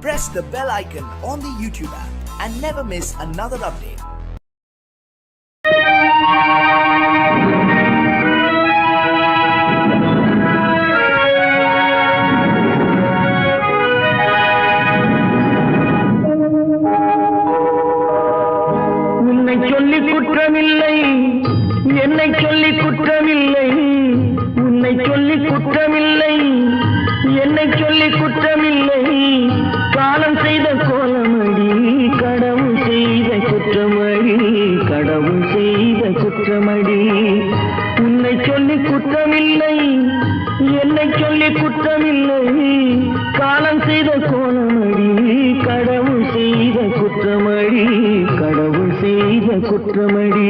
Press the bell icon on the YouTube app and never miss another update. உன்னை சொல்லி குற்றமில்லை, என்னை சொல்லி குற்றமில்லை, உன்னை சொல்லி குற்றமில்லை, என்னை சொல்லி குற்றமில்லை, காலம் செய்த கோலமடி, கடவுள் செய்த குற்றமடி, கடவுள் செய்த குற்றமடி. உன்னை சொல்லி குற்றமில்லை, என்னை சொல்லி குற்றமில்லை, காலம் செய்த கோலமடி, கடவுள் செய்த குற்றமடி, கடவுள் செய்த குற்றமடி.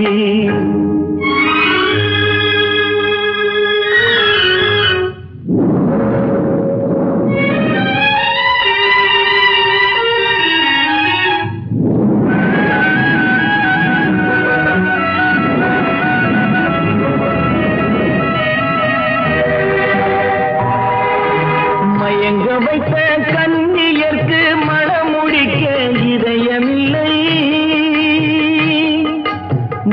மயங்க வைத்த கன்னியர்க்கு மணமுடிக்க இதயமில்லை,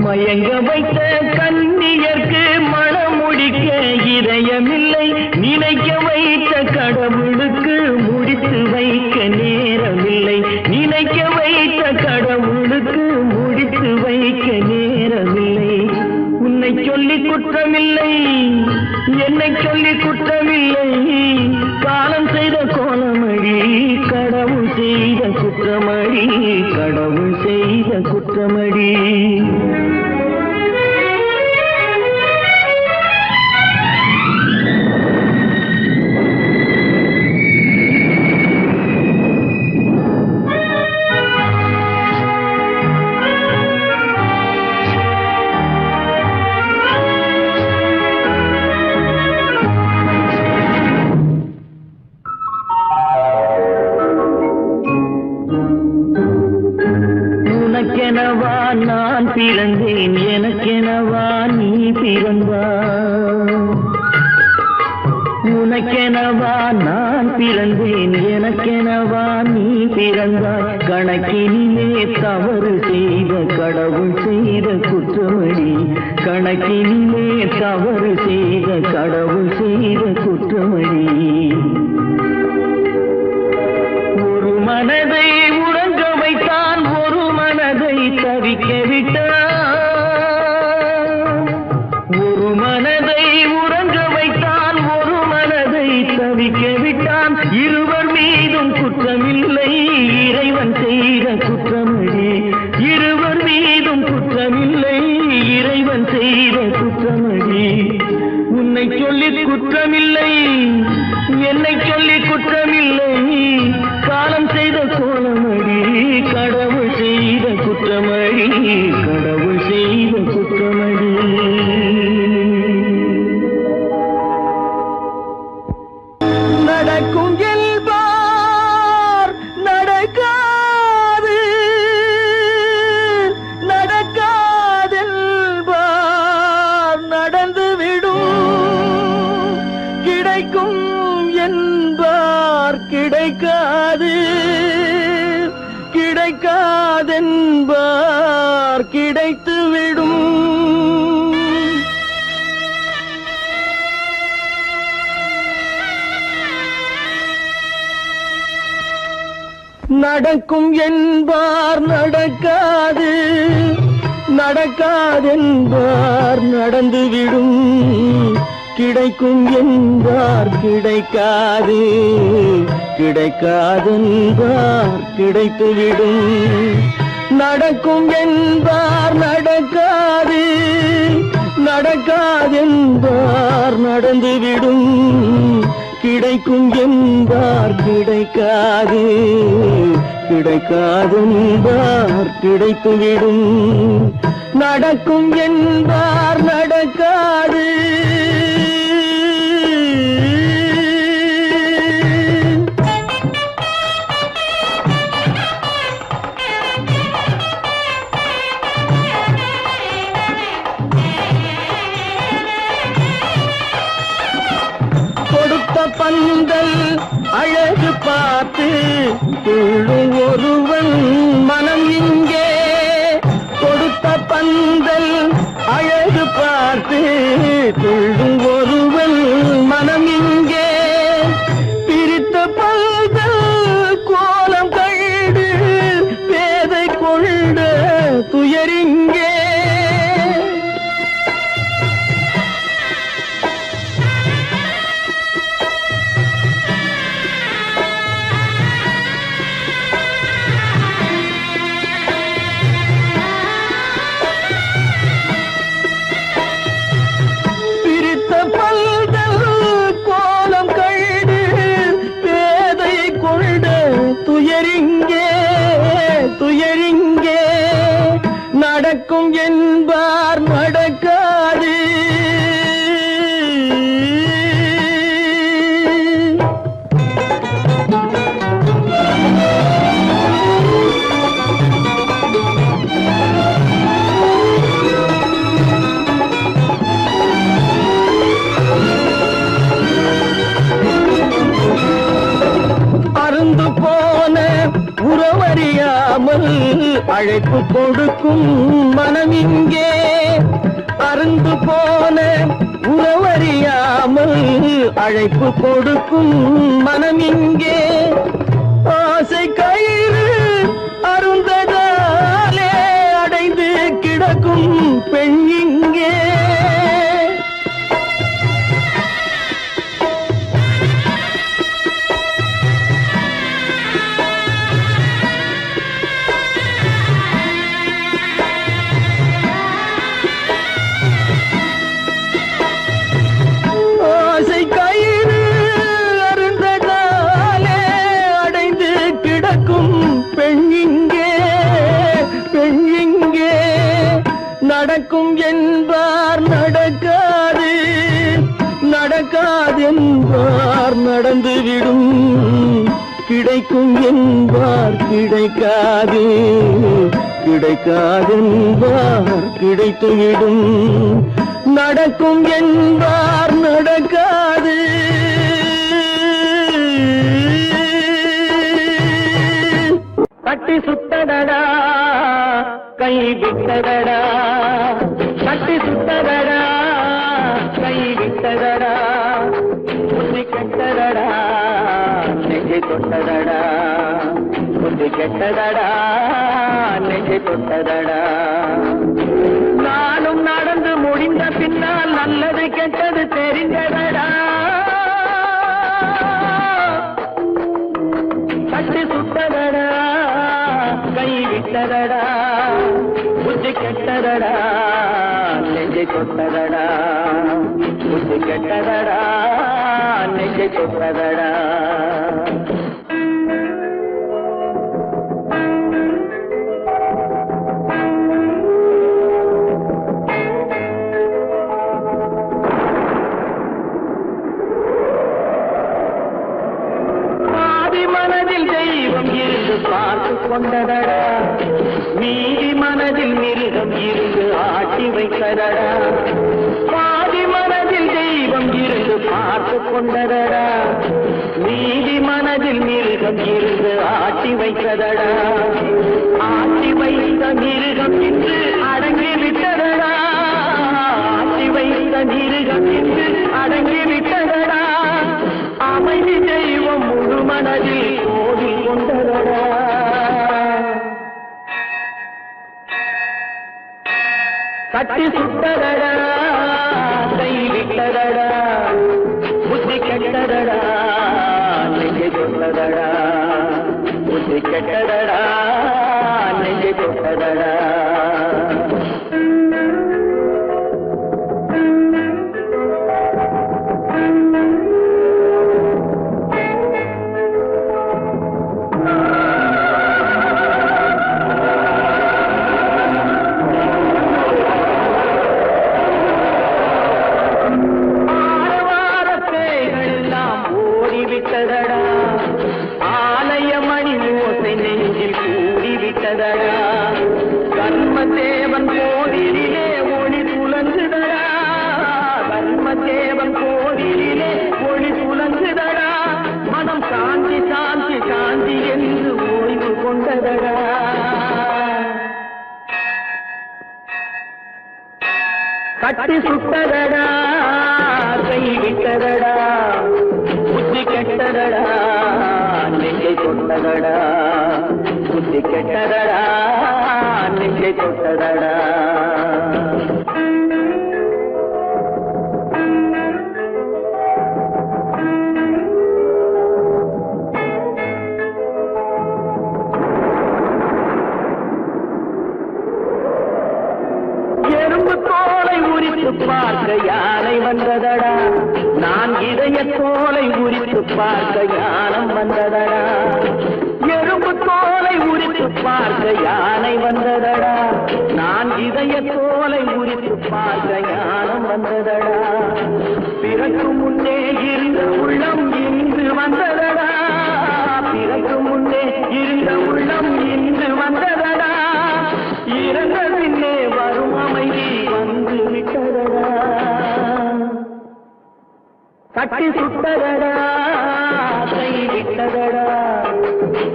மயங்க வைத்த கன்னியர்க்கு மணமுடிக்க இதயமில்லை, நினைக்க வைத்த கடவுளுக்கு முடித்து வைக்க நேரமில்லை, நினைக்க வைத்த கடவுளுக்கு முடித்து வைக்க நேரமில்லை. உன்னை சொல்லி குற்றமில்லை, என்னை சொல்லி குற்றமில்லை, காலம் செய்த கோலமடி, கடவுள் செய்த குற்றமடி, கடவுள் செய்த குற்றமடி. உனக்கெனவா நான் பிறந்தேன், எனக்கெனவா நீ பிறந்தாய், உனக்கெனவா நான் பிறந்தேன், எனக்கெனவா நீ பிறந்தாய், கணக்கினிலே தவறு செய்த கடவுள் செய்த குற்றமடி, கணக்கினிலே தவறு செய்த கடவுள் செய்த குற்றமடி. ஒரு மனதை உறங்க வைத்தான், ஒரு மனதை தவிக்க விட்டான், ஒரு மனதை உறங்க வைத்தான், ஒரு மனதை தவிக்க விட்டான், இருவர் மீதும் குற்றமில்லை, இறைவன் செய்த குற்றமடி, இருவர் மீதும் குற்றமில்லை, இறைவன் செய்த குற்றமடி. உன்னை சொல்லி குற்றமில்லை, என்னை சொல்லி குற்றமில்லை, காலம் செய்த கோலமடி, கடவுள் செய்த குற்றமடி, கடவுள் செய்த குற்றமடி. நடக்கும் என்பார் நடக்காது, நடக்காதென்பார் நடந்துவிடும், கிடைக்கும் என்பார் கிடைக்காது, கிடைக்காதென்பார் கிடைத்துவிடும். நடக்கும் என்பார் நடக்காது, நடக்காதென்பார் நடந்துவிடும், கிடைக்கும் என்பார் கிடைக்காது, கிடைக்காதென்பார் கிடைத்துவிடும். நடக்கும் என்பார் நடக்காது, நடக்காதென்பார் நடந்துவிடும், கிடைக்கும் என்பார் கிடைக்காது, கிடைக்காதென்பார் கிடைத்துவிடும். நடக்கும் என்பார் நடக்காது. பந்தல் அழகு பார்த்து துள்ளும் ஒருவன் மனம் இங்கே கொடுத்த பந்தல் அழகு பார்த்து துள்ளும் ஒருவன் மனம் இங்கே பிரித்த பந்தல் கோலம் கண்டு பேதை கொண்ட துயரிங்கே துயரிங்கே துயரிங்கே நடக்கும் என்பார் நடக்காது அருந்து போன உறவறியாமல் அழைப்பு கொடுக்கும் மனம் இங்கே அருந்து போன உறவறியாமல் அழைப்பு கொடுக்கும் மனம் இங்கே ஆசை கயிறு அருந்ததாலே அடைந்து கிடக்கும் பெண் இங்கே நடக்கும் என்பார் நடக்காது நடக்காது என்பார் நடந்துவிடும் கிடைக்கும் என்பார் கிடைக்காது கிடைக்காது என்பார் கிடைத்துவிடும் நடக்கும் என்பார் நடக்காது கட்டி சுத்தடடா கை விட்டதடா கட்டி சுத்ததடா கை விட்டதடா புத்தி கெட்டதடா நெஞ்சை தொட்டதடா புத்தி கெட்டதடா நெஞ்சை தொட்டதடா நானும் நடந்து முடிந்த பின்னால் நல்லது கெட்டது தெரிந்ததடா கட்டி சுத்ததடா கை விட்டதடா புத்தி கெட்டதடா நெஞ்சை தொட்டதடா புத்தி கெட்டதடா நெஞ்சை தொட்டதடா மனதில் தெய்வம் இருந்து பார்த்து கொண்டதடா மீதி மனதில் மிருகம் இருந்து ஆட்டி வைத்ததடா பாதி மனதில் தெய்வம் இருந்து பார்த்து கொண்டதடா மீதி மனதில் மிருகம் இருந்து ஆட்டி வைத்ததடா ஆட்டி வைத்த மிருகம் இன்று அடங்கி விட்டதடா ஆட்டி வைத்த மிருகம் இன்று அடங்கி விட்டதடா அமைதி தெய்வம் முழு மனதில் கோவில் கொண்டதடா கட்டி சுட்டதடா கை விட்டதடா புத்தி கெட்டதடா நெஞ்சை தொட்டதடா புத்தி கெட்டதடா நெஞ்சை தொட்டதடா ஆலய மணி ஓசை நெஞ்சில் கூடிவிட்டதடா விட்டதடா. கட்டி சுட்டதடா, கை விட்டதடா, புத்தி கெட்டதடா, நெஞ்சை தொட்டதடா, புத்தி கெட்டதடா, நெஞ்சை தொட்டதடா. எறும்பு தோலை உரித்து பார்க்க யானை வந்ததடா, நான் இதய தோலை உரித்து பார்க்க யானம் வந்ததடா. எறும்பு தோலை உரித்து பார்க்க யானை வந்ததடா, நான் இதய தோலை உரித்து பார்க்க யானம் வந்ததடா. பிறகு முன்னே இருந்த உள்ளம் இன்று வந்ததடா, பிறகு முன்னே இருந்த உள்ளம் இன்று வந்ததடா. இறந்த பின்னே வரும் அமைதி வந்து விட்டதடா. கட்டி சுட்டதடா, கை விட்டதடா,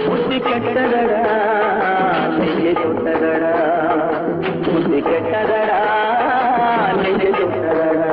புத்தி கெட்டதடா, நெஞ்சை தொட்டதடா, புத்தி கெட்டதடா, நெஞ்சை தொட்டதடா.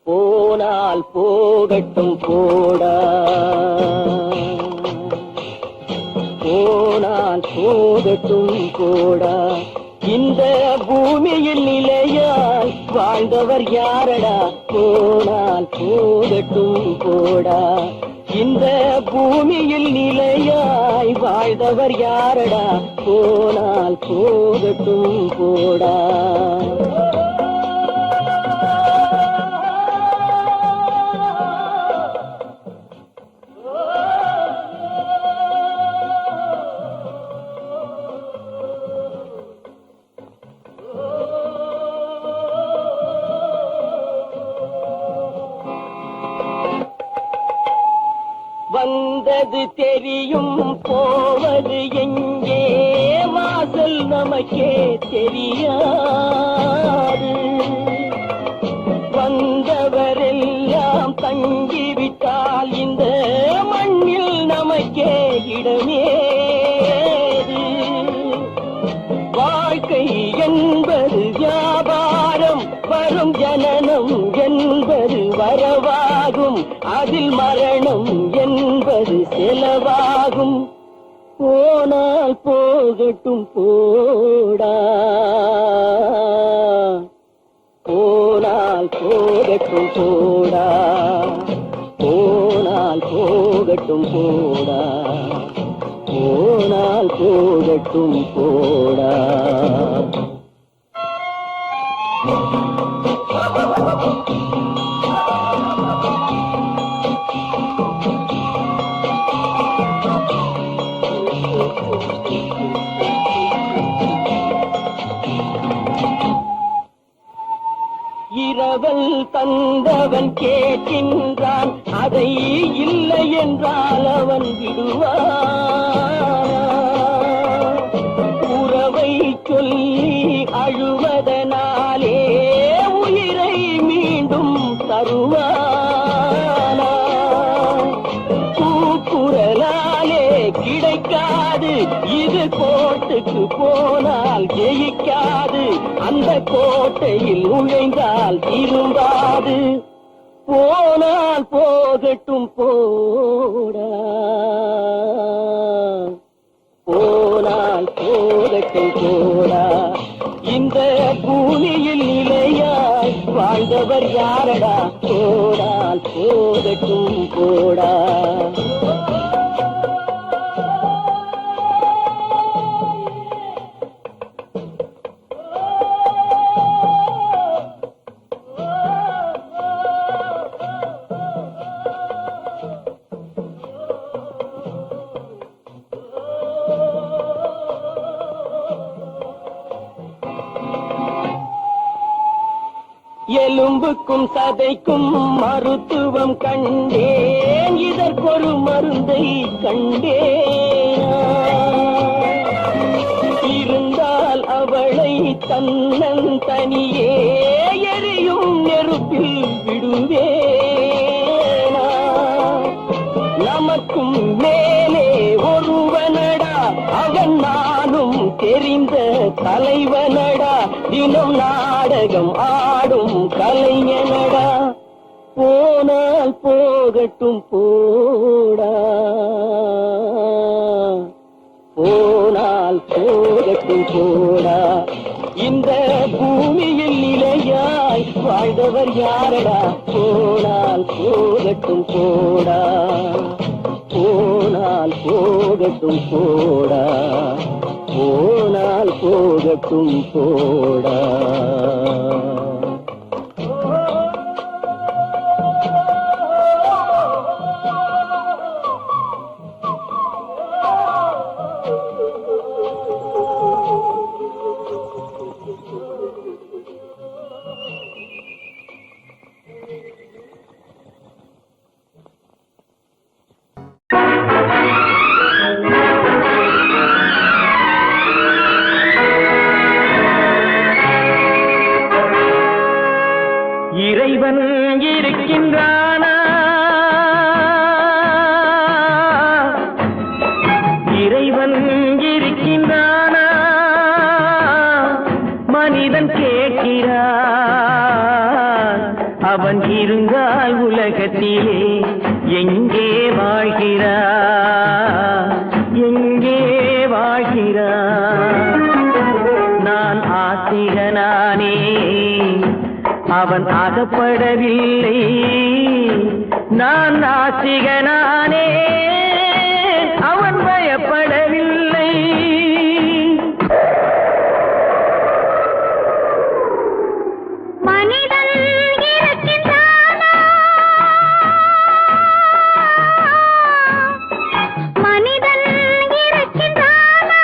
போனால் போகட்டும் போடா, போனால் போகட்டும் போடா. இந்த பூமியில் நிலையாய் வாழ்ந்தவர் யாரடா, போனால் போகட்டும் போடா. இந்த பூமியில் நிலையாய் வாழ்ந்தவர் யாரடா, போனால் போகட்டும் போடா. வந்தது தெரியும், போவது எங்கே, வாசல் நமக்கே தெரியாது. வந்தவரெல்லாம் தங்கிவிட்டால் இந்த மண்ணில் நமக்கே இடமேது. வாழ்க்கை என்பது வியாபாரம், வரும் ஜனனம் என்பது வரவாகும், அதில் மரணம் என்பது செலவாகும். போனால் போகட்டும் போடா, போனால் போகட்டும் போடா, போனால் போகட்டும் போடா, போனால் போகட்டும் போடா. இரவல் தந்தவன் கேட்கின்றான், அதை இல்லை என்றால் அவன் விடுவான். உறவை சொல்லி அழுவதனாலே உயிரை மீண்டும் தருவானா. கூக்குரலாலே கிடைக்காது, இது கோட்டுக்கு போனால் ஜெயிக்காது, அந்த கோட்டையில் நுழைந்தால் திரும்பாது. போனால் போகட்டும் போடா, போனால் போகட்டும் போடா. இந்த பூமியில் நிலையாய் வாழ்ந்தவர் யாரடா, போனால் போகட்டும் போடா. எலும்புக்கும் சதைக்கும் மருத்துவம் கண்டேன், இதற்கொரு மருந்தை கண்டேன். இருந்தால் அவளை தன்னன் தனியே எரியும் நெருப்பில் விடுவேனா? நமக்கும் மேலே ஒருவனடா, அவன் நானும் தெரிந்த தலைவனடா, தினம் நாடகம் ஆடும் கலைஞனடா. போனால் போகட்டும் போடா, போனால் போகட்டும் போடா. இந்த பூமியில் நிலையாய் வாழ்ந்தவர் யாரடா? போனால் போகட்டும் போடா, போனால் போகட்டும் போடா, போனால் போகட்டும் போடா. இறைவன் இருக்கின்றானா? இறைவன் இருக்கின்றானா? மனிதன் கேட்கிறான். அவன் இருந்தால் உலகத்திலே எங்கே வாழ்கிறான்? எங்கே வாழ்கிறான்? நான் ஆசிரியனானே, அவன் அகப்படவில்லை. நான் நாசிகனானே, அவன் பயப்படவில்லை. மனிதன் இருக்கின்றானா? மனிதன் இருக்கின்றானா?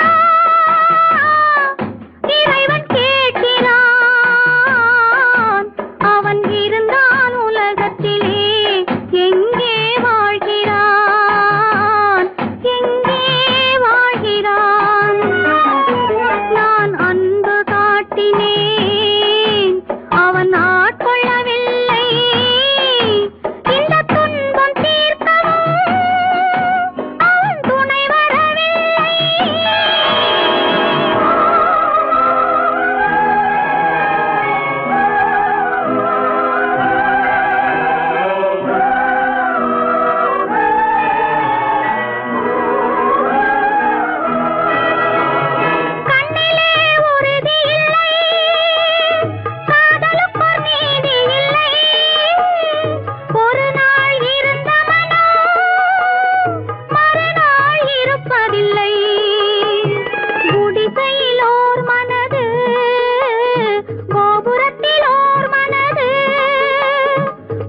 இறைவன் கேட்கிறான். அவன் இருந்தால் உலகத்திலே எங்கே வாழ்கிறான்? எங்கே வாழ்கிறான்? நான் அன்பு காட்டினேன், அவன் ஆட்கொள்ளவில்லை. இந்த துன்பம் தீர்க்கவும் அவன் துணை வரவில்லை. கண்ணிலே உறுதி இல்லை, காதலுக்கு நீதி இல்லை. ஒரு நாள் இருந்த மனம் மறுநாள் இருப்பதில்லை. குடிசையிலோர் மனது, கோபுரத்திலோர் மனது,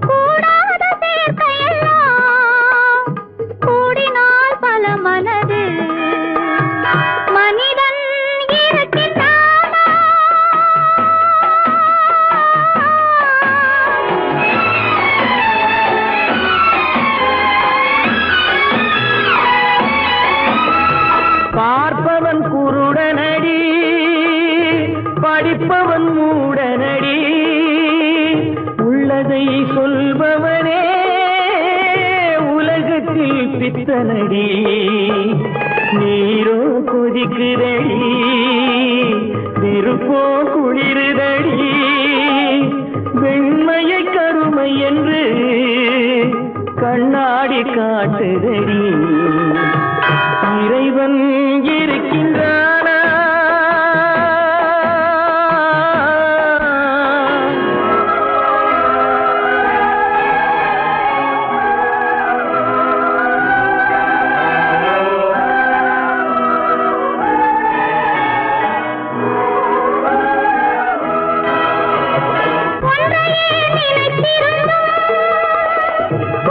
கூடாத சேர்க்கையெல்லாம் கூடினால் பல மனது. மனிதன் இருக்கின்றானா? பார்ப்பவன் குருடனடி, படிப்பவன் மூடனடி. உள்ளதை சொல்பவனே உலகத்தில் பித்தனடி. நீரோ கொதிக்குதடி, நெருப்போ குளிருதடி. வெண்மையை கருமை என்று கண்ணாடி காட்டுதடி. இறைவன் இருக்கின்றானா? ஒன்றையே நினைத்திருந்தும்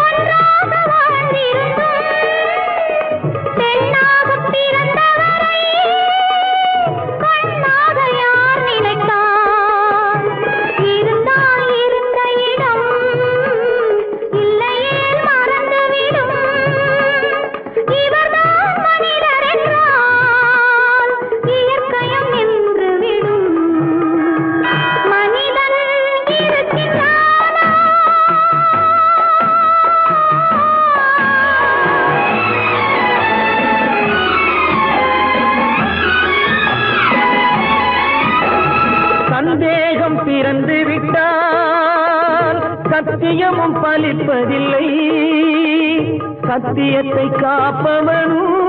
ஒன்றாக வாழ்ந்திருந்தும் பெண்ணாகப் பிறந்தவரை சத்தியமும் பலிப்பதில்லை, சத்தியத்தை காப்பவனும்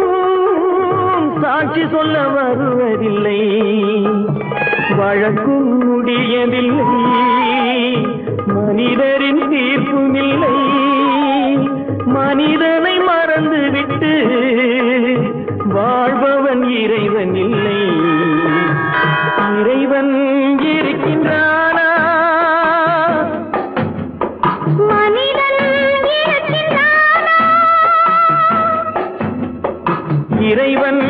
சாட்சி சொல்ல வருவதில்லை. வழக்கும் முடியவில்லை, மனிதரின் தீர்ப்பும் இல்லை. மனிதனை மறந்துவிட்டு வாழ்பவன் இறைவன் இல்லை. இறைவன் இருக்கின்றானா? மனிதன் இருக்கின்றானா? இறைவன்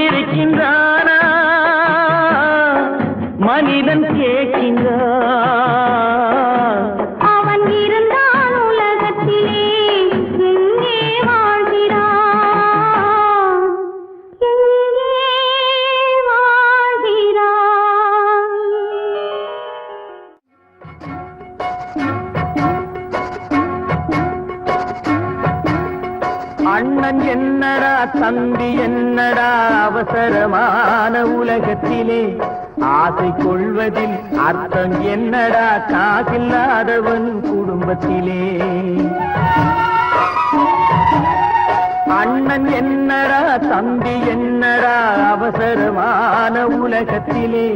இருக்கின்றானா? மனிதன் கேட்கின்றான். அவன் இருந்தான் உலகத்திலே, எங்கே வாழ்கிறான்? எங்கே வாழ்கிறான்? அண்ணன் என்னடா தம்பி என்னடா அவசரமான உலகத்திலே, ஆசை கொள்வதில் அர்த்தம் என்னடா காசில்லாதவன் குடும்பத்திலே. அண்ணன் என்னடா தம்பி என்னடா அவசரமான உலகத்திலே,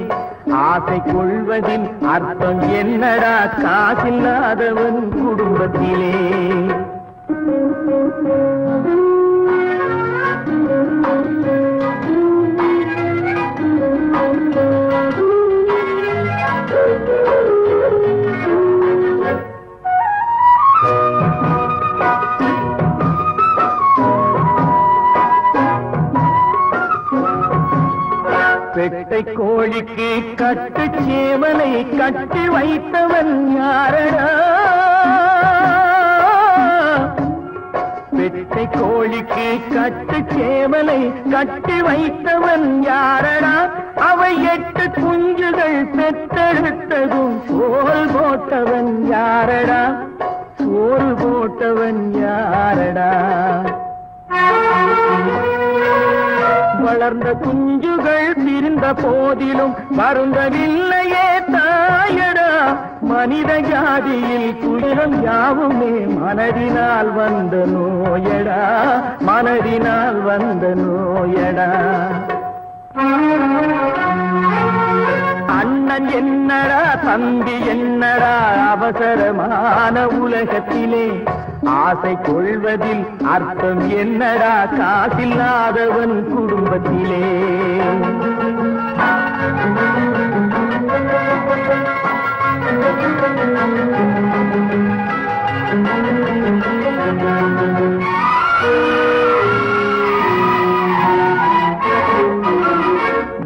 ஆசை கொள்வதில் அர்த்தம் என்னடா காசில்லாதவன் குடும்பத்திலே. பெட்டை கோழிக்கு கட்டு சேவலை கட்டி வைத்தவன் யாரடா? பெட்டை கோழிக்கு கட்டு சேவலை கட்டி வைத்தவன் யாரடா? அவை 8 குஞ்சுகள் பெற்றெடுத்ததும் சோறு போட்டவன் யாரடா? சோறு போட்டவன் யாரடா? வளர்ந்த குஞ்சுகள் பிரிந்த போதிலும் வருந்தவில்லையே தாயடா. மனித ஜாதியில் துயரம் யாவுமே மனதினால் வந்த நோயடா, மனதினால் வந்த நோயடா. அண்ணன் என்னடா தம்பி என்னடா அவசரமான உலகத்திலே, ஆசை கொள்வதில் அர்த்தம் என்னடா காசில்லாதவன் குடும்பத்திலே.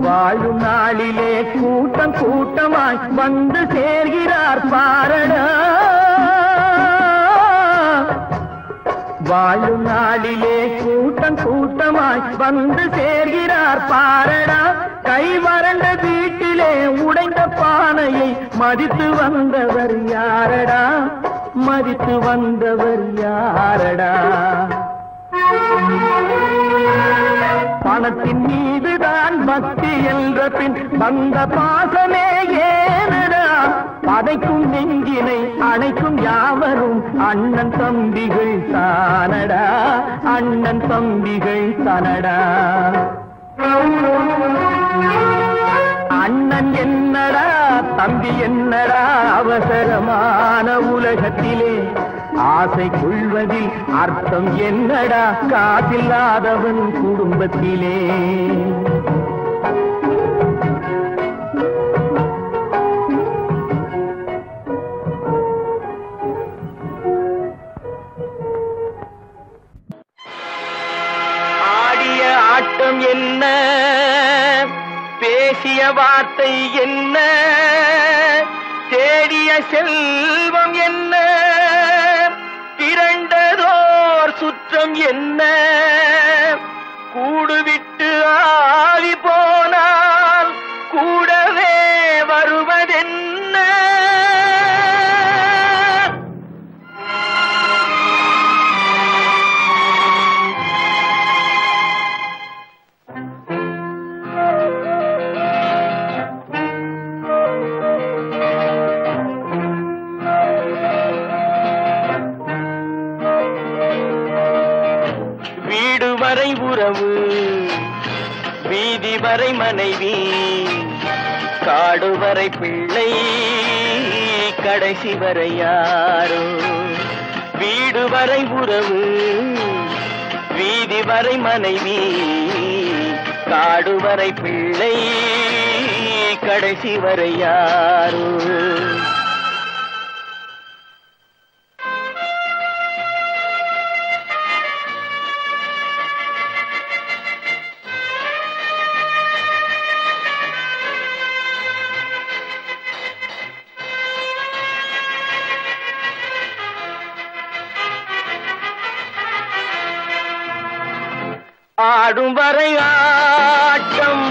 வாழும் நாளிலே கூட்டம் கூட்டமாய் வந்து சேர்கிறார் பாரடா. வாழும் நாளிலே கூட்டம் கூட்டமாய் வந்து சேர்கிறார் பாரடா. கை வறண்ட வீட்டிலே உடைந்த பானையை மதித்து வந்தவர் யாரடா? மதித்து வந்தவர் யாரடா? பணத்தின் மீதுதான் பக்தி என்ற பின் வந்த பாசமே ஏனடா? பதைக்கும் நெஞ்சினை அணைக்கும் யாவரும் அண்ணன் தம்பிகள் தானடா, அண்ணன் தம்பிகள் தானடா. அண்ணன் என்னடா தம்பி என்னடா அவசரமான உலகத்திலே, ஆசை கொள்வதில் அர்த்தம் என்னடா காசில்லாதவன் குடும்பத்திலே. ஆடிய ஆட்டம் என்ன, பேசிய வார்த்தை என்ன, தேடிய செல்வம் என்ன, திரண்டதோர் சுற்றம் என்ன, கூடுவிட்டு ஆவி போனால் கூடவே வருவதென்ன. வரை உறவு, வீதி வரை மனைவி, காடு வரை பிள்ளை, கடைசி வரை யாரோ. வீடு வரை உறவு, வீதி வரை மனைவி, காடு வரை பிள்ளை, கடைசி வரை யாரோ. ஆடும் வரை ஆட்டம்,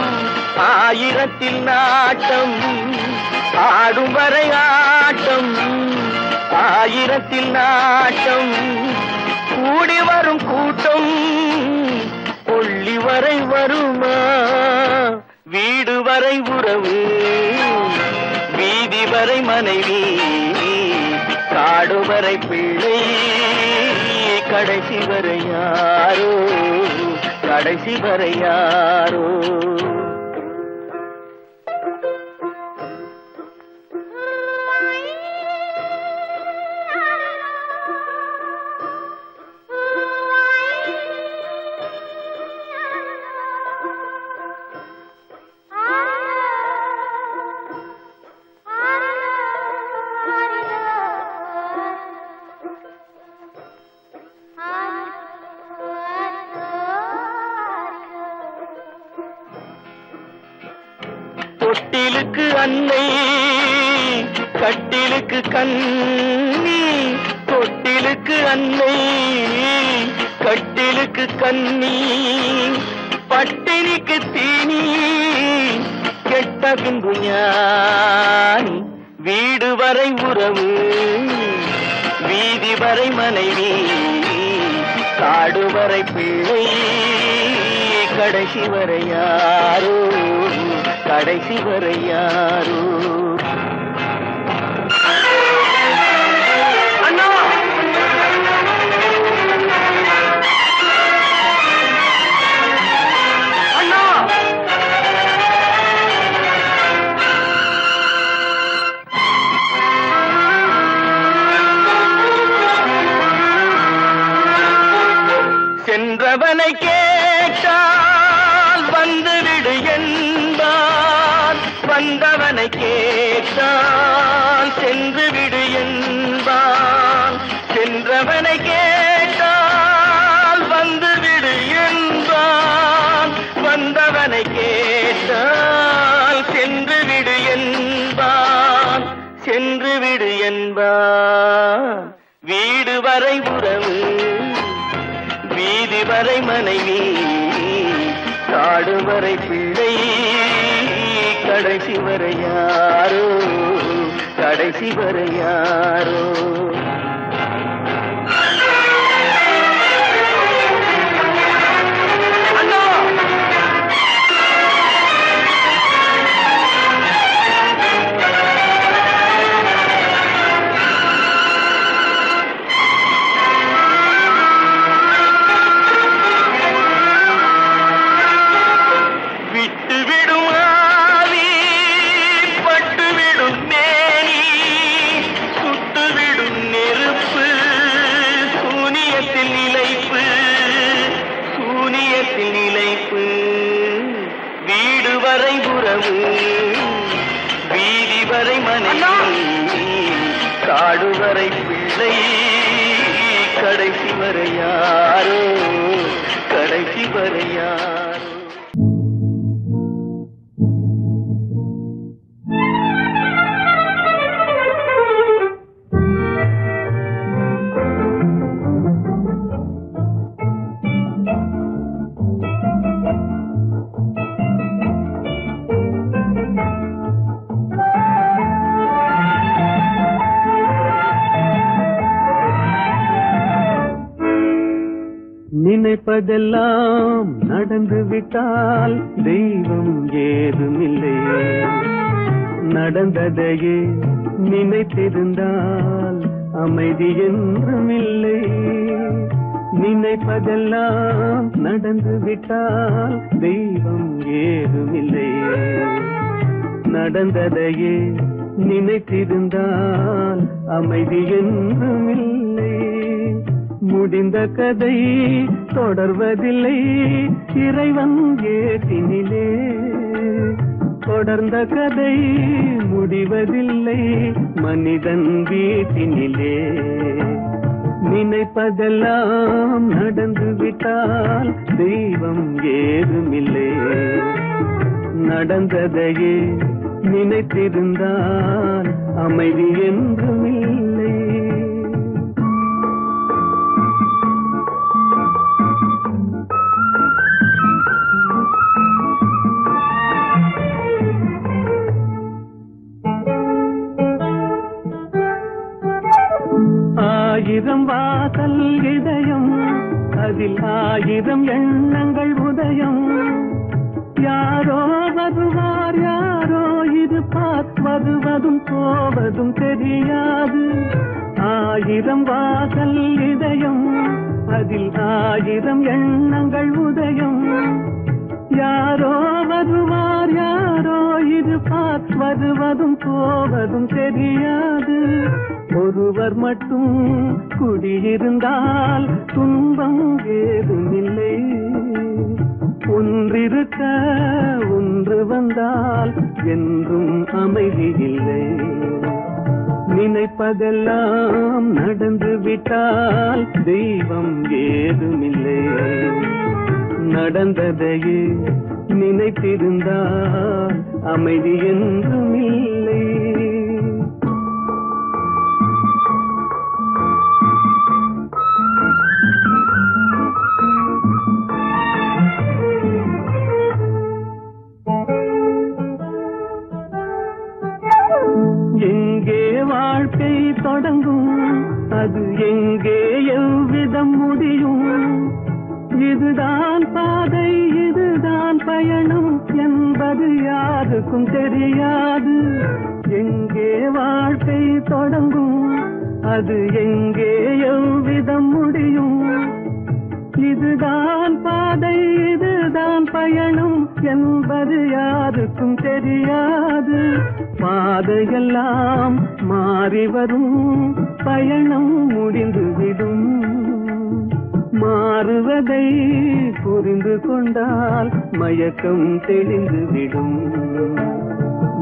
ஆயிரத்தில் நாட்டம். ஆடும் வரை ஆட்டம், ஆயிரத்தில் நாட்டம். கூடி வரும் கூட்டம் கொள்ளி வரை வருமா. வீடு வரை உறவு, வீதி வரை மனைவி, காடு வரை பிள்ளை, கடைசி வரை யாரோ, கடைசி வரை யாரோ. தொட்டிலுக்கு அன்னை, கட்டிலுக்கு கண்ணி. தொட்டிலுக்கு அன்னை, கட்டிலுக்கு கண்ணி. பட்டினிக்கு தீனி, கெட்ட பின்பு ஞானி. வீடு வரை உறவு, வீதி வரை மனைவி, காடு வரை பிள்ளை, கடைசி வரை யாரோ, கடைசி வரை யாரோ. அண்ணா அண்ணா, சென்றவனை கேட்டால் வந்துவிடு என்பான், வந்தவனை கேட்டால் சென்று விடு என்பான். சென்றவனை கேட்டால் வந்துவிடு என்பான், வந்தவனை கேட்டால் சென்று விடு என்பான், சென்று விடு என்பான். வீடு வரை உறவு, வீதி வரை மனைவி, காடு வரை பிள்ளை, கடைசி வரை யாரோ, கடைசி வரை யாரோ. வீடு வரை உறவு, வீதி வரை மனைவி, காடு வரை பிள்ளை, கடைசி வரை யாரோ, கடைசி வரை யாரோ. நினைப்பதெல்லாம் நடந்து விட்டால் தெய்வம் ஏதுமில்லை, நடந்ததையே நினைத்திருந்தால் அமைதி என்றுமில்லை. நினைப்பதெல்லாம் நடந்து விட்டால் தெய்வம் ஏதுமில்லை. நடந்ததையே நினைத்திருந்தால் அமைதி என்றும் இல்லை. முடிந்த கதை தொடர்வதில்லை இறைவன் ஏட்டினிலே. தொடர்ந்த கதை முடிவதில்லை மனிதன் வீட்டினிலே. நினைப்பதெல்லாம் நடந்து விட்டால் தெய்வம் ஏதுமில்லை. நடந்ததையே நினைத்திருந்தால் அமைதி என்றும் இல்லை. ஆயிரம் வாசல் இதயம் அதில் ஆயிரம் எண்ணங்கள் உதயம். யாரோ வருவார் யாரோ இருப்பார் வருவதும் போவதும் தெரியாது. ஆயிரம் வாசல் இதயம் அதில் ஆயிரம் எண்ணங்கள் உதயம். யாரோ வருவார் யாரோ இருப்பார் வருவதும் போவதும் தெரியாது. ஒருவர் மட்டும் குடியிருந்தால் துன்பம் ஏதுமில்லை. ஒன்றிருக்க ஒன்று வந்தால் என்றும் அமைதி இல்லை. நினைப்பதெல்லாம் நடந்து விட்டால் தெய்வம் ஏதுமில்லை. நடந்ததையே நினைத்திருந்தால் அமைதி என்றும் இல்லை. எங்கே வாழ்க்கை தொடங்கும் அது எங்கே எவ்விதம் முடியும். இதுதான் பாதை இதுதான் பயணம் என்பது யாருக்கும் தெரியாது. எங்கே வாழ்க்கை தொடங்கும் அது எங்கே எவ்விதம் முடியும். இதுதான் பாதை இதுதான் பயணம் என்பது யாருக்கும் தெரியாது. பாதையெல்லாம் மாறி வரும் பயணம் முடிந்துவிடும். மாறுவதை புரிந்து கொண்டால் மயக்கம் தெளிந்துவிடும்.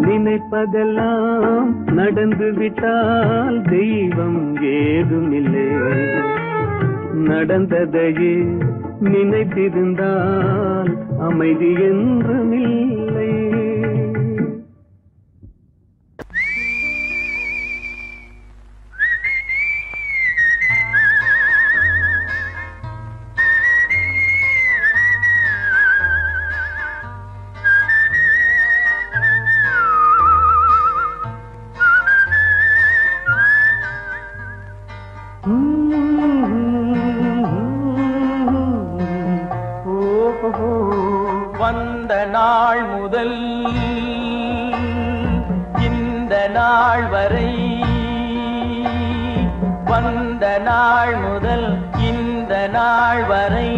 நினைப்பதெல்லாம் நடந்து விட்டால் தெய்வம் ஏதுமில்லை. நடந்ததையே நினைத்திருந்தால் அமைதி என்றும் இல்லை. வந்த நாள் முதல் இந்த நாள் வரை வந்த நாள் முதல் இந்த நாள் வரை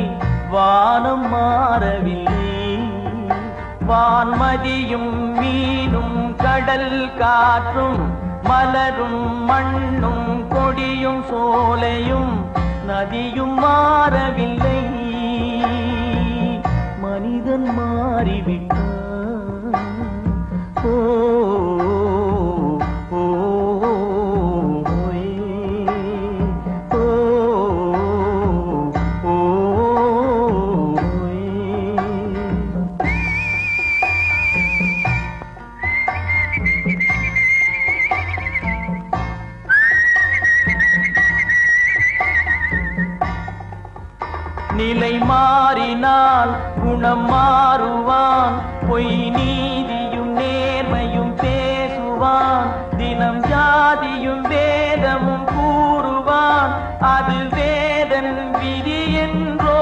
வானம் மாறவில்லை. வான்மதியும் மீனும் கடல் காற்றும் மலரும் மண்ணும் கொடியும் சோலையும் நதியும் மாறவில்லை. மனிதன் மாறிவிட்டான். ஓ ஓ நிலை மாறினால் குணம் மாறுவான். பொய் நீதியும் நேர்மையும் பேசுவான். தினம் ஜாதியும் வேதமும் கூறுவான். அது வேதன் விதி என்றோதுவான்.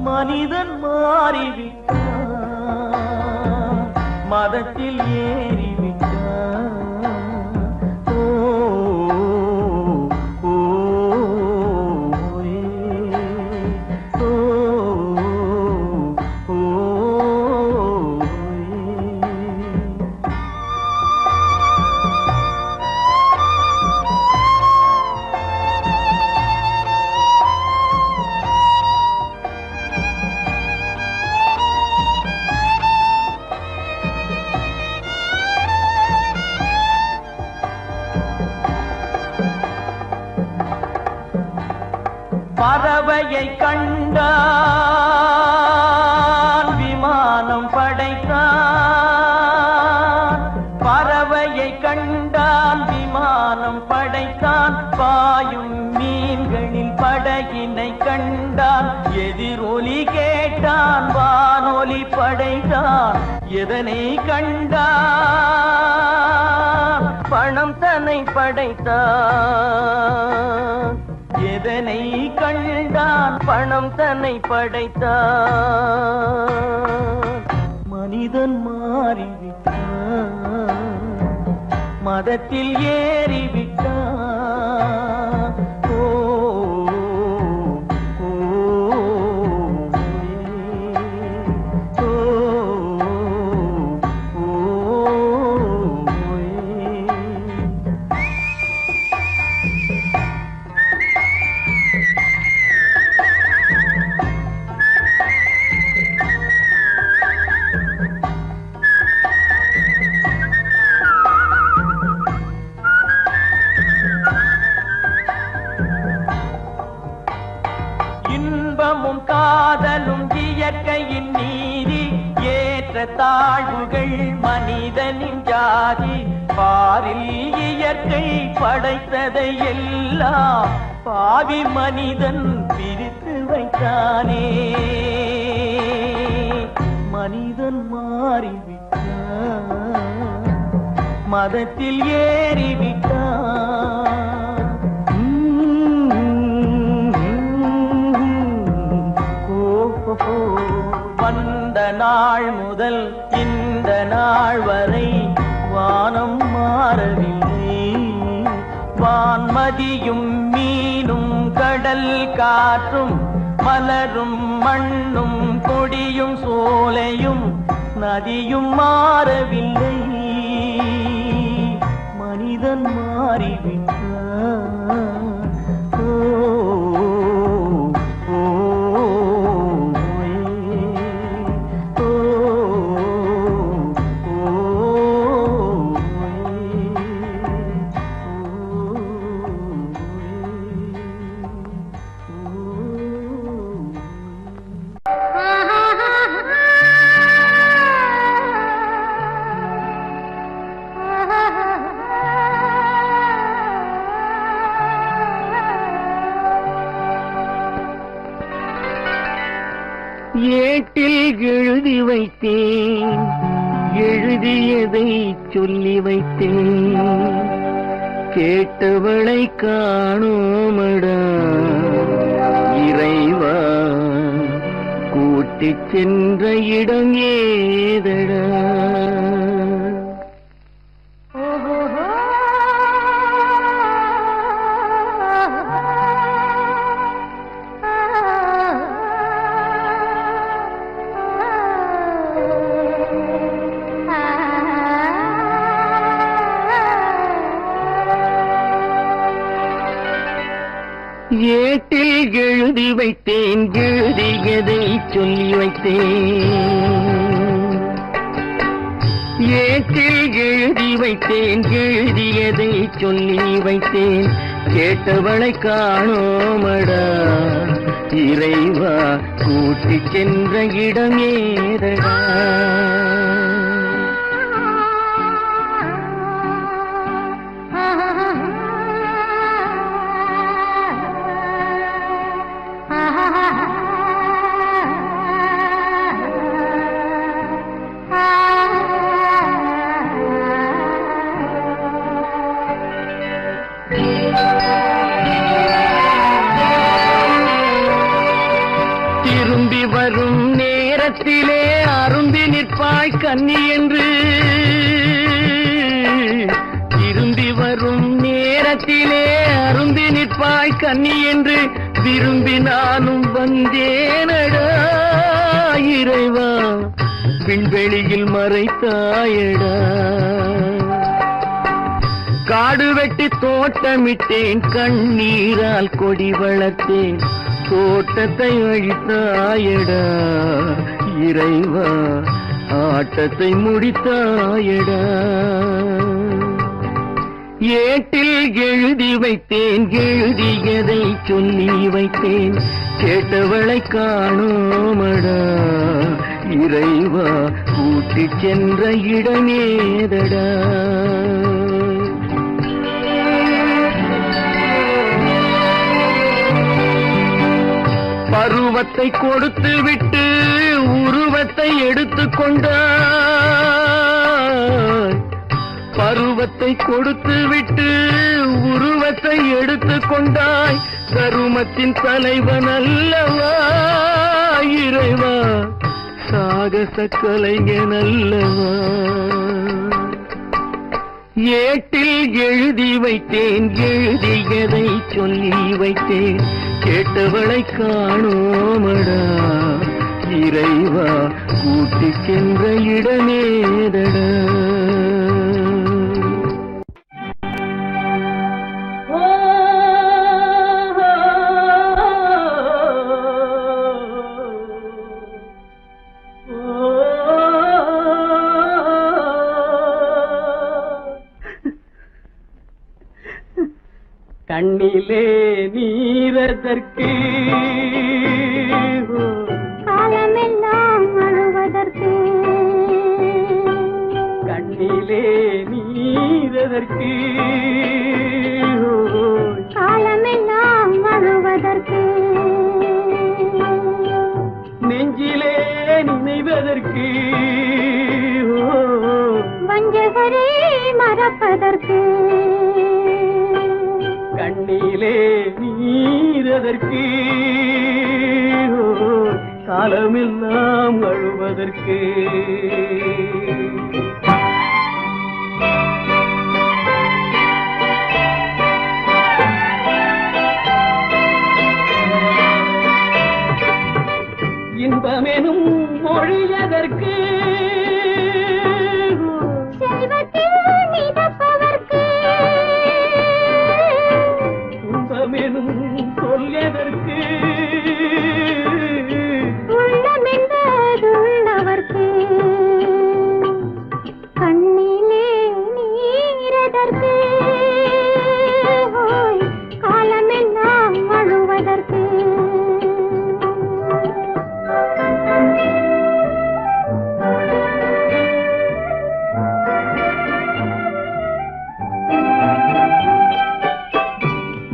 மனிதன் மாறிவிட்டான். மதத்தில் ஏறிவிட்டான். ஓ பறவையை கண்டான் விமானம் படைத்தான். பறவையை கண்டான் விமானம் படைத்தான். பாயும் மீன்களில் படகினை கண்டான். எதிரொலி கேட்டான் வானொலி படைத்தான். எதனை கண்டான் பணம் தன்னை படைத்தான். எதனை கண்டான் பணம் தன்னை படைத்தான். மனிதன் மாறிவிட்டான், மதத்தில் ஏறிவிட்டான். ஓ ஓ, ஓ, ஓ, இன்பமும் காதலும் இயற்கையின் நீதி. ஏற்ற தாழ்வுகள் மனிதனின் ஜாதி. பாரில் இயற்கை படைத்ததை எல்லாம் பாவி மனிதன் பிரித்து வைத்தானே. மனிதன் மாறிவிட்டான், மதத்தில் ஏறிவிட்டான். வந்த நாள் முதல் இந்த நாள் வரை வானம் மாறவில்லை. வான்மதியும் மீனும் கடல் காற்றும் மலரும் மண்ணும் கொடியும் சோலையும் நதியும் மாறவில்லை. மனிதன் மாறிவிட்டான். ஓ ஏட்டில் எழுதி வைத்தேன், எழுதியதை சொல்லி வைத்தேன். கேட்டவளை காணோமடா இறைவா, கூட்டிச் சென்ற இடம் ஏதடா. ஏட்டில் எழுதி வைத்தேன், எழுதியதை சொல்லி வைத்தேன். ஏட்டில் எழுதி வைத்தேன், எழுதியதை சொல்லி வைத்தேன். கேட்டவளை காணோமடா இறைவா, கூட்டிச் சென்ற இடம் ஏதடா. திரும்பி வரும் நேரத்திலே அரும்பி நிற்பாய் கன்னி என்று. திரும்பி வரும் நேரத்திலே அரும்பி நிற்பாய் கன்னி என்று விரும்பி நானும் வந்தேனடா இறைவா, விண்வெளியில் மறைத்தாயடா. காடு வெட்டி தோட்டமிட்டேன், கண்ணீரால் கொடி வளர்த்தேன். தோட்டத்தை அழித்தாயடா இறைவா, ஆட்டத்தை முடித்தாயடா. ஏட்டில் எழுதி வைத்தேன் எழுதியதை சொல்லி வைத்தேன் கேட்டவளை காணோமடா இறைவா கூட்டிச் சென்ற இடமேதடா பருவத்தை கொடுத்து விட்டு உருவத்தை எடுத்துக் கொண்டாய் பருவத்தை கொடுத்து விட்டு உருவத்தை எடுத்துக் கொண்டாய் கருமத்தின் தலைவன் அல்லவா இறைவா சாகச கலைஞன் அல்லவா ஏட்டில் எழுதி வைத்தேன் எழுதியதை சொல்லி வைத்தேன் கேட்டவளை காணோமடா இறைவா கூட்டிச் சென்ற இடமேதடா கண்ணிலே நீரதற்கு காலமெல்லாம் அழுவதற்கு கண்ணிலே நீரதற்கு காலமெல்லாம் அழுவதற்கு நெஞ்சிலே நினைவதற்கு வஞ்சகரே மறப்பதற்கு கண்ணிலே நீரதற்கு காலமெல்லாம் அழுவதற்கு இன்பமெனும் மொழியதற்கு செல்வத்தில் மிதப்பதற்கு துன்பமெனும் சொல்லியதற்கு உள்ளமென்பதுள்ளவர்க்கு கண்ணிலே நீரதற்கு காலமெல்லாம் அழுவதற்கு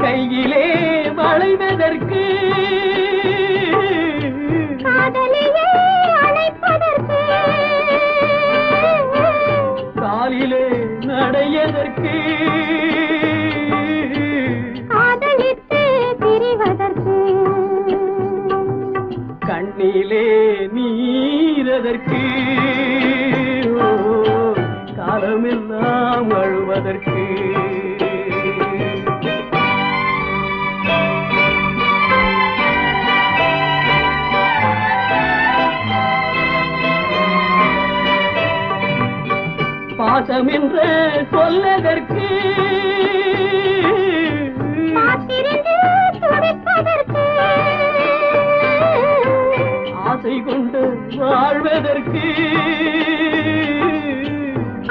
கையிலே வளைவதற்கு காதலியே அழைப்பதற்கு காலிலே நடையதற்கு காதலித்து பிரிவதற்கு கண்ணிலே நீரதற்கு காலமெல்லாம் அழுவதற்கு பாசம் என்று சொல்லதற்கு காத்திருந்து துடிப்பதற்கு ஆசை கொண்டு வாழ்வதற்கு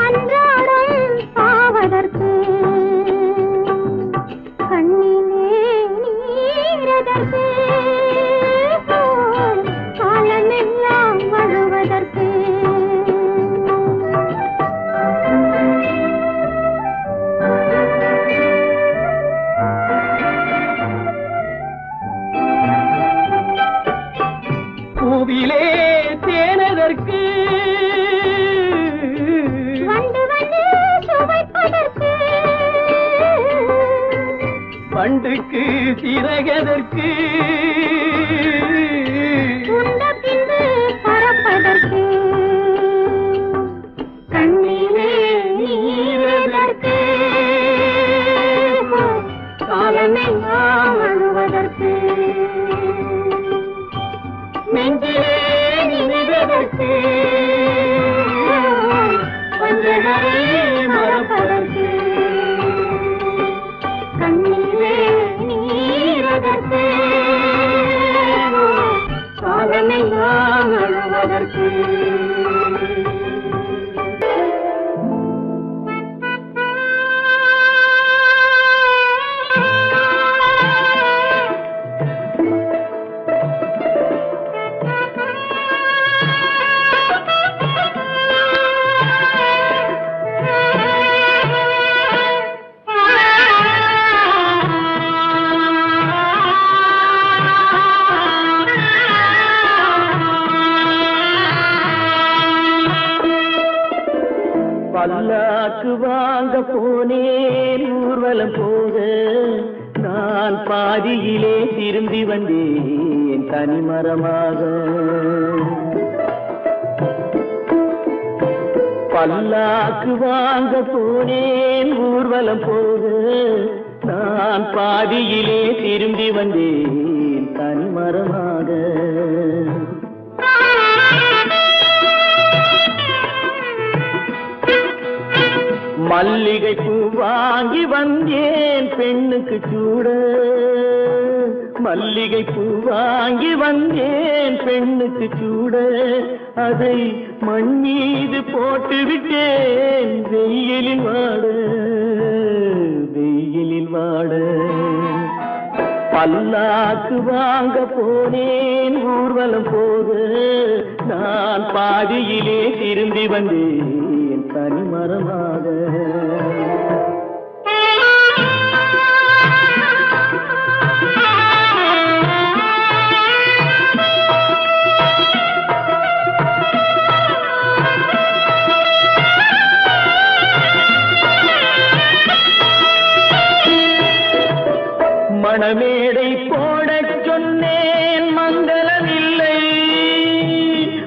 அன்றாடம் சாவதற்கு கண்ணிலே நீரதற்கு காலமெல்லாம் அழுவதற்கு பூவிலே தேனதற்கு வந்து வந்து சுவைப்பதற்கு பண்டுக்கு சிறகதற்கு உண்ட பின்பு பறப்பதற்கு கண்ணிலே நீரதற்கு காலமெல்லாம் அழுவதற்கு நெஞ்சிலே நினைவதற்கு வஞ்சகரை மறப்பதற்கு கண்ணிலே நீரதற்கு காலமெல்லாம் அழுவதற்கு பல்லாக்கு வாங்க போனேன் ஊர்வலம் போக நான் பாதியிலே திரும்பி வந்தேன் தனிமரமாக. பல்லாக்கு வாங்க போனேன் ஊர்வலம் போக நான் பாதியிலே திரும்பி வந்தேன் தனிமரமாக. மல்லிகை பூ வாங்கி வந்தேன் பெண்ணுக்கு சூட, மல்லிகை பூ வாங்கி வந்தேன் பெண்ணுக்கு சூட, அதை மண் மீது போட்டு விட்டேன் வெயிலில் வாட, வெயிலில் வாட. பல்லாக்கு வாங்க போனேன் ஊர்வலம் போக நான் பாதியிலே திரும்பி வந்தேன் தனிமரமாக. மணமேடை போடச் சொன்னேன் மங்களமில்லை,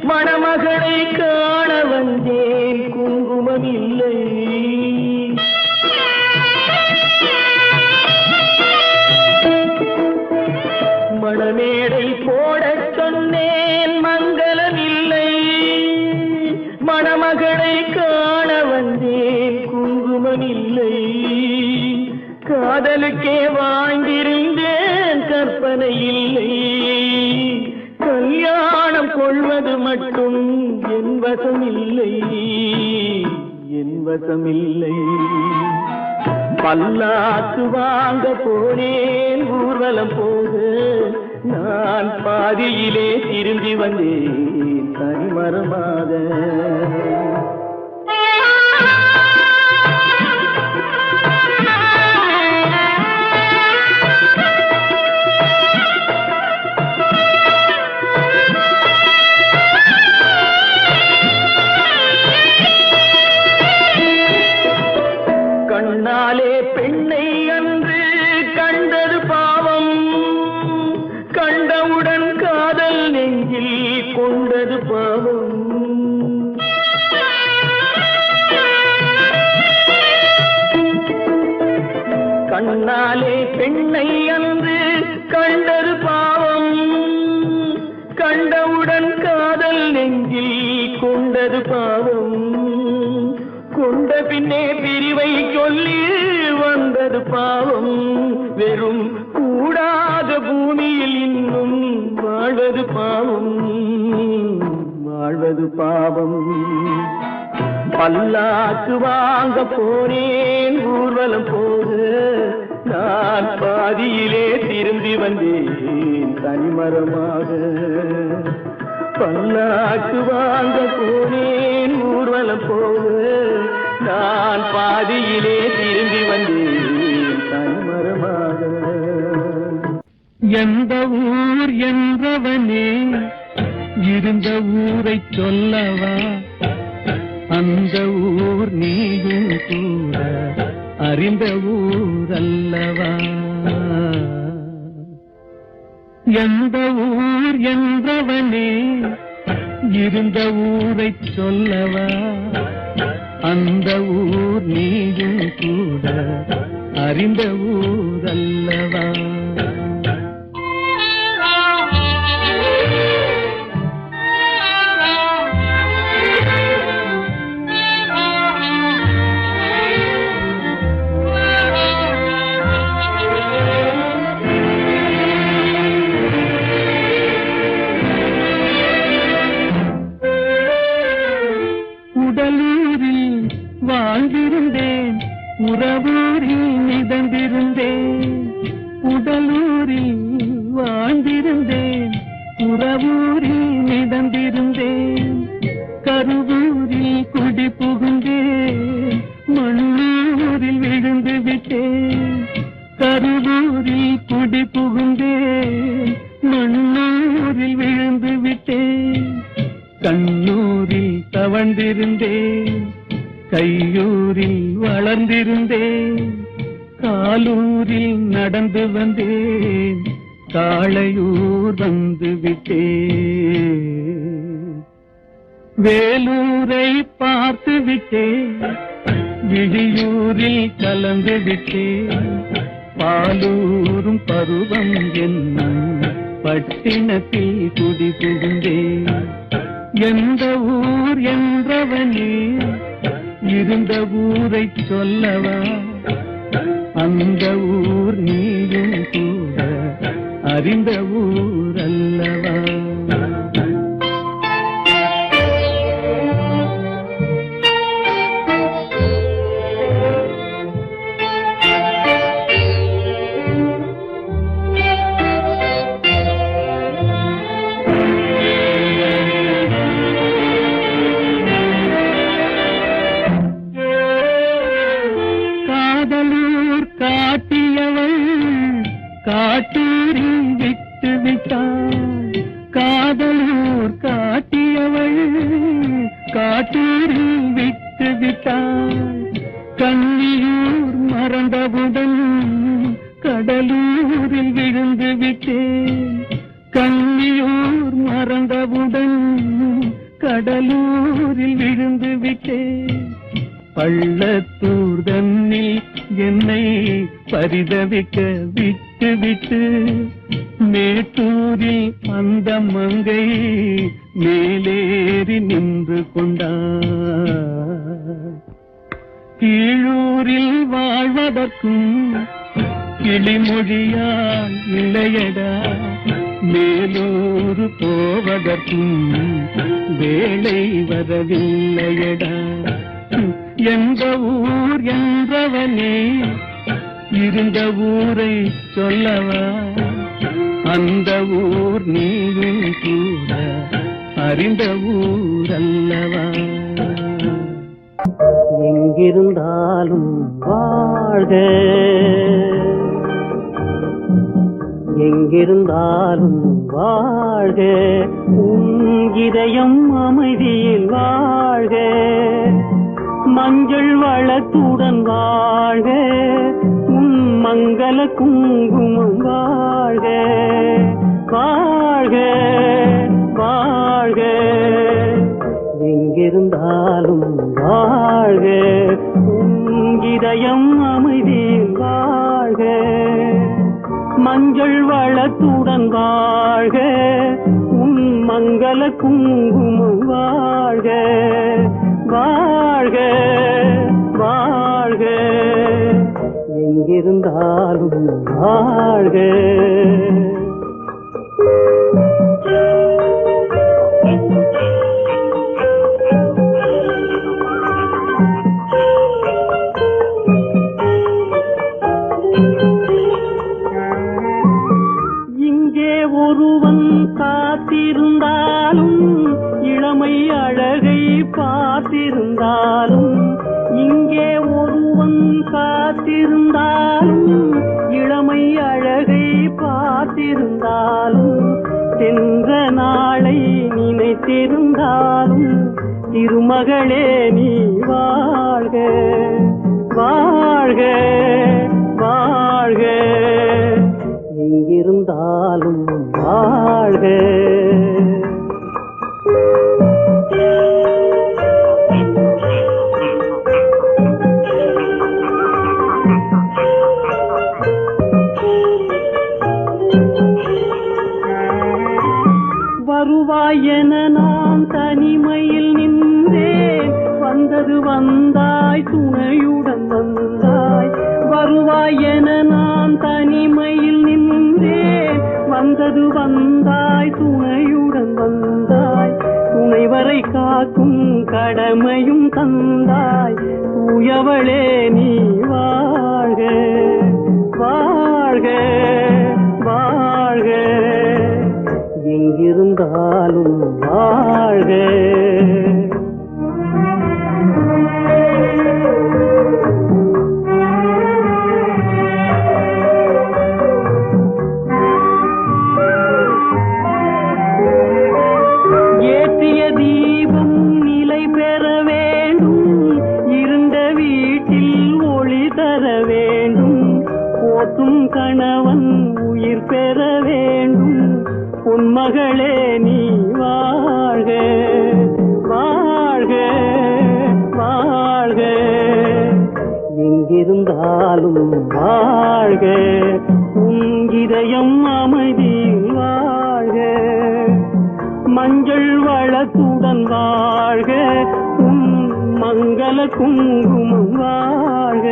மணமகளை காண வந்தேன் குங்குமமில்லை. மணமேடை போடச் சொன்னேன் மங்களமில்லை, மணமகளை காண வந்தேன் குங்குமமில்லை. காதலுக்கே வாழ்ந்திருந்தேன் கற்பனை இல்லை, கல்யாணம் கொள்வது மட்டும் என் வசமில்லை, என் வசமில்லை. பல்லாக்கு வாங்க போனேன் ஊர்வலம் போக நான் பாதியிலே திரும்பி வந்தேன் தனிமரமாக. கண்ணாலே பெண்ணை அன்று கண்டது பாவம், கண்டவுடன் காதல் நெஞ்சில் கொண்டது பாவம். கண்ணாலே பெண்ணை அன்று கண்டது பாவம், கண்டவுடன் காதல் நெஞ்சில் கொண்டது பாவம். கொண்ட பின்னே பிரிவை சொல்லி வந்தது பாவம், வெறும் கூடாத பூமியில் இன்னும் வாழ்வது பாவம், வாழ்வது பாவம். பல்லாக்கு வாங்க போனேன் ஊர்வலம் போக நான் பாதியிலே திரும்பி வந்தேன் தனிமரமாக. பல்லாக்கு வாங்க போனேன் ஊர்வலம் போக நான் பாதியிலே திரும்பி வந்தேன் தனிமரமாக. எந்த ஊர் என்றவனே இருந்த ஊரை சொல்லவா, அந்த ஊர் நீயும் கூட அறிந்த ஊர் அல்லவா. எந்த ஊர் என்றவனே இருந்த ஊரை சொல்லவா, அந்த ஊர் நீயும் கூட அறிந்த ஊர் அல்லவா. உடலூரில் வாழ்ந்திருந்தேன், உறவூரில் மிதந்திருந்தேன். உடலூரில் வாழ்ந்திருந்தேன், உறவூரில் மிதந்திருந்தேன். கருவூரில் குடி புகுந்தேன், மண்ணூரில் விழுந்து விட்டேன். கருவூரில் குடி புகுந்தேன், மண்ணூரில் விழுந்து விட்டேன். கண்ணூரில் தவழ்ந்திருந்தேன், கையூரில் சேர்ந்திருந்தேன், காலூரில் நடந்து வந்தேன், காளையூர் வந்து விட்டேன். வேலூரை பார்த்து விட்டேன், விழியூரில் கலந்து விட்டேன், பாலூரும் பருவம் என்னும் பட்டினத்தில் குடி புகுந்தேன். எந்த ஊர் என்றவனே இருந்த ஊரை சொல்லவா, அந்த ஊர் நீயும் கூட அறிந்த ஊர் அல்லவா. காட்டியவள் காட்டூரில் விட்டு விட்டாள், காதலூர் காட்டியவள் காட்டூரில் விட்டு விட்டாள். கண்ணியூர் மறந்தவுடன் கடலூரில் விழுந்து விட்டேன், கண்ணியூர் மறந்தவுடன் கடலூரில் விழுந்து விட்டேன். பள்ளத்தூர் தன்னில் என்னை பரிதவிக்க விட்டு விட்டு மேட்டூரில் அந்த மங்கை மேலேறி நின்று கொண்டார். கீழூரில் வாழ்வதற்கும் கிளிமொழியால் இல்லையடா, மேலூர் போவதற்கும் வேலை வரவில்லையடா. எந்த ஊர் என்றவனே இருந்த ஊரை சொல்லவா, அந்த ஊர் நீயும் கூட அறிந்த ஊர் அல்லவா. எங்கிருந்தாலும் வாழ்க, எங்கிருந்தாலும் வாழ்க, உன் இதயம் அமைதியில் வாழ்க, மஞ்சள் வளத்துடன் வாழ்க, உன் மங்கள குங்குமம் வாழ்க, வாழ்க வாழ்க. எங்கிருந்தாலும் வாழ்க, உன் இதயம் அமைதியில் வாழ்க, மஞ்சள் வளத்துடன் வாழ்க, உன் மங்கள குங்குமம் வாழ்க, வாழ்க வாழ்க. எங்கிருந்தாலும் வாழ்க. இங்கே ஒருவன் காத்திருந்தாலும், இளமை அழகை பார்த்திருந்தாலும், இங்கே ஒருவன் காத்திருந்தாலும், இளமை அழகை பார்த்திருந்தாலும், சென்ற நாளை நினைத்திருந்தாலும், திருமகளே நீ வாழ்க, வாழ்க வாழ்க. எங்கிருந்தாலும் வாழ்க. வருவாய் என நான் தனிமையில் நின்றேன், வந்தது வந்தாய் துணையுடன் வந்தாய். வருவாய் என நான் தனிமையில் நின்றேன், வந்தது வந்தாய் துணையுடன் வந்தாய். துணைவரை காக்கும் கடமையும் தந்தாய், தூயவளே நீ வாழ்க, வாழ்க வாழ்க. எங்கிருந்தாலும் வாழ்க. ஏற்றிய தீபம் நிலை பெற வேண்டும், இருண்ட வீட்டில் உன் மகளே நீ வாழ்க வாழ்க வாழ்க எங்கிருந்தாலும் வாழ்க உன் இதயம் அமைதியில் வாழ்க மஞ்சள் வளத்துடன் வாழ்க உன் மங்கள குங்குமம் வாழ்க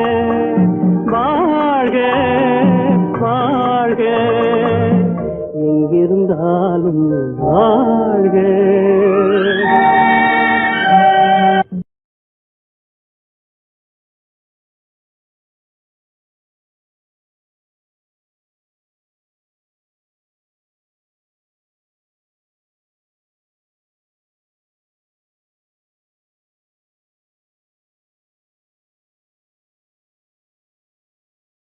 வாழ்க வாழ்க